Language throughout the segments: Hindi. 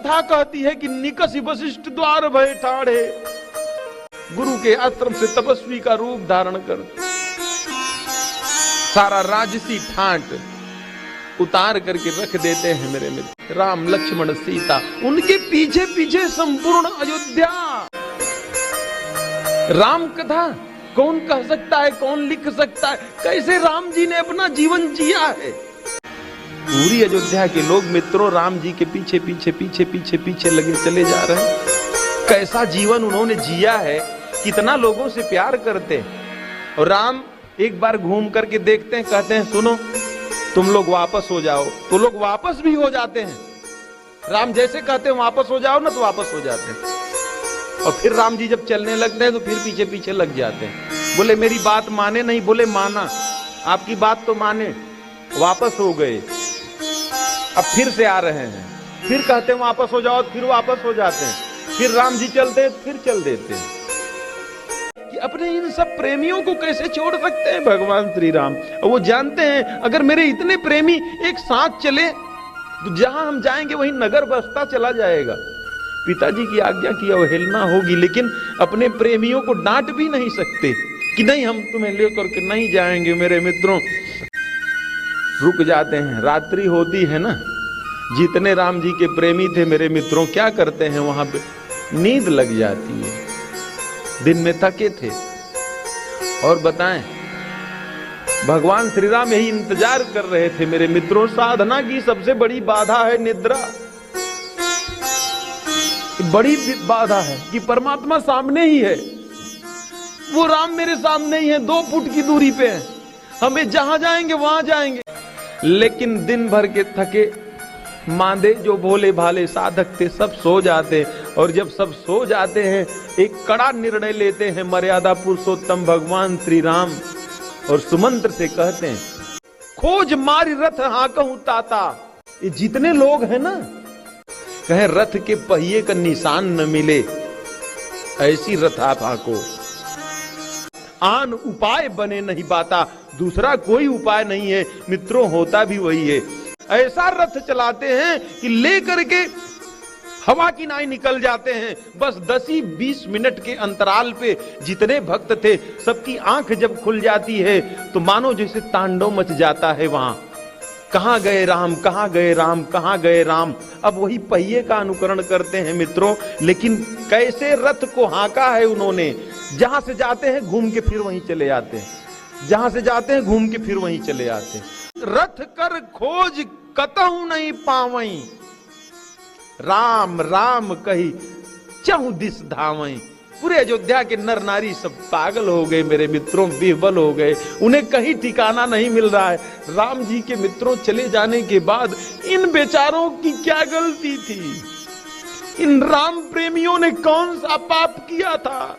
कथा कहती है कि निकष वशिष्ठ द्वार भय ठाढ़े, गुरु के आश्रम से तपस्वी का रूप धारण कर सारा राजसी ठाट उतार करके रख देते हैं मेरे मित्र। राम लक्ष्मण सीता, उनके पीछे पीछे संपूर्ण अयोध्या। राम कथा कौन कह सकता है, कौन लिख सकता है, कैसे राम जी ने अपना जीवन जिया है। पूरी अयोध्या के लोग मित्रों राम जी के पीछे पीछे पीछे पीछे पीछे लगे चले जा रहे हैं। कैसा जीवन उन्होंने जिया है, कितना लोगों से प्यार करते हैं। और राम एक बार घूम करके देखते हैं, कहते हैं सुनो तुम लोग वापस हो जाओ, तो लोग वापस भी हो जाते हैं। राम जैसे कहते हैं वापस हो जाओ ना, तो वापस हो जाते हैं। और फिर राम जी जब चलने लगते हैं तो फिर पीछे पीछे लग जाते हैं। बोले मेरी बात माने नहीं, बोले माना, आपकी बात तो माने, वापस हो गए। अब फिर से आ रहे हैं, फिर कहते हैं वापस हो जाओ, फिर वापस हो जाते हैं। फिर राम जी चलते हैं, फिर चल देते हैं। कि अपने इन सब प्रेमियों को कैसे छोड़ सकते हैं भगवान श्री राम। और वो जानते हैं अगर मेरे इतने प्रेमी एक साथ चले तो जहां हम जाएंगे वहीं नगर बसता चला जाएगा। पिताजी की आज्ञा की अवहेलना होगी, लेकिन अपने प्रेमियों को डांट भी नहीं सकते कि नहीं हम तुम्हें लेकर के नहीं जाएंगे। मेरे मित्रों रुक जाते हैं, रात्रि होती है ना, जितने राम जी के प्रेमी थे मेरे मित्रों क्या करते हैं वहां पे, नींद लग जाती है। दिन में थके थे। और बताएं भगवान श्री राम यही इंतजार कर रहे थे मेरे मित्रों। साधना की सबसे बड़ी बाधा है निद्रा। बड़ी बाधा है कि परमात्मा सामने ही है, वो राम मेरे सामने ही है, 2 फुट की दूरी पे है, हमें जहां जाएंगे वहां जाएंगे। लेकिन दिन भर के थके मांदे जो भोले भाले साधक थे सब सो जाते हैं। और जब सब सो जाते हैं एक कड़ा निर्णय लेते हैं मर्यादा पुरुषोत्तम भगवान श्री राम, और सुमंत्र से कहते हैं खोज मारी रथ हाँकहूं ताता। ये जितने लोग हैं ना, कहे रथ के पहिए का निशान न मिले, ऐसी रथ आप हाँको। आन उपाय बने नहीं पाता, दूसरा कोई उपाय नहीं है मित्रों, होता भी वही है। ऐसा रथ चलाते हैं कि लेकर के हवा की नाई निकल जाते हैं। बस 10-20 मिनट के अंतराल पे जितने भक्त थे सबकी आंख जब खुल जाती है तो मानो जैसे तांडव मच जाता है वहां। कहां गए राम, कहां गए राम, कहां गए राम। अब वही पहिए का अनुकरण करते हैं मित्रों, लेकिन कैसे रथ को हांका है उन्होंने। जहां से जाते हैं घूम के फिर वहीं चले आते हैं, जहां से जाते हैं घूम के फिर वहीं चले आते हैं। रथ कर खोज कतहु नहीं पावई, राम राम कही चहु दिस धावई। पूरे अयोध्या के नर नारी सब पागल हो गए मेरे मित्रों, बेबल हो गए, उन्हें कहीं ठिकाना नहीं मिल रहा है। राम जी के मित्रों चले जाने के बाद इन बेचारों की क्या गलती थी, इन राम प्रेमियों ने कौन सा पाप किया था।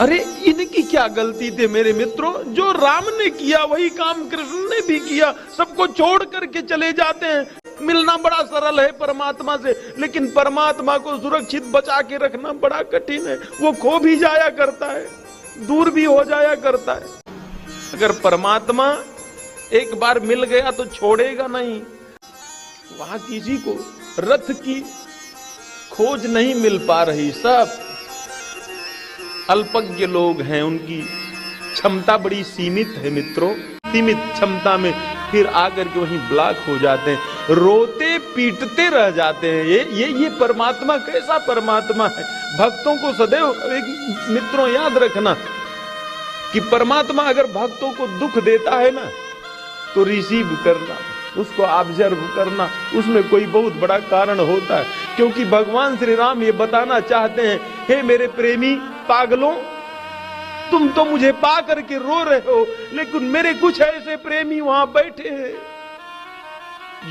अरे इनकी क्या गलती थी मेरे मित्रों, जो राम ने किया वही काम कृष्ण ने भी किया। सबको छोड़ करके चले जाते हैं। मिलना बड़ा सरल है परमात्मा से, लेकिन परमात्मा को सुरक्षित बचा के रखना बड़ा कठिन है। वो खो भी जाया करता है, दूर भी हो जाया करता है। अगर परमात्मा एक बार मिल गया तो छोड़ेगा नहीं। वहां किसी को रथ की खोज नहीं मिल पा रही, सब अल्पज्ञ लोग हैं, उनकी क्षमता बड़ी सीमित है मित्रों। सीमित क्षमता में फिर आकर के वहीं ब्लॉक हो जाते हैं, रोते पीटते रह जाते हैं। ये परमात्मा कैसा परमात्मा है। भक्तों को सदैव एक मित्रों याद रखना कि परमात्मा अगर भक्तों को दुख देता है ना तो रिसीव करना, उसको ऑब्जर्व करना, उसमें कोई बहुत बड़ा कारण होता है। क्योंकि भगवान श्री राम ये बताना चाहते हैं, हे मेरे प्रेमी पागलों, तुम तो मुझे पा करके रो रहे हो, लेकिन मेरे कुछ ऐसे प्रेमी वहां बैठे हैं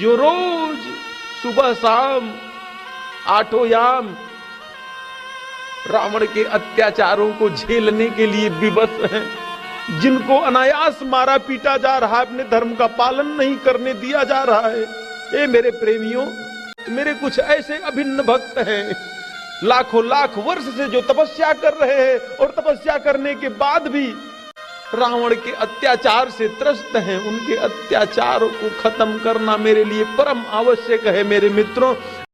जो रोज सुबह शाम 8 याम रावण के अत्याचारों को झेलने के लिए विवश हैं, जिनको अनायास मारा पीटा जा रहा है, अपने धर्म का पालन नहीं करने दिया जा रहा है। ए मेरे प्रेमियों, मेरे कुछ ऐसे अभिन्न भक्त हैं लाखों लाख वर्ष से जो तपस्या कर रहे हैं, और तपस्या करने के बाद भी रावण के अत्याचार से त्रस्त हैं। उनके अत्याचारों को खत्म करना मेरे लिए परम आवश्यक है मेरे मित्रों।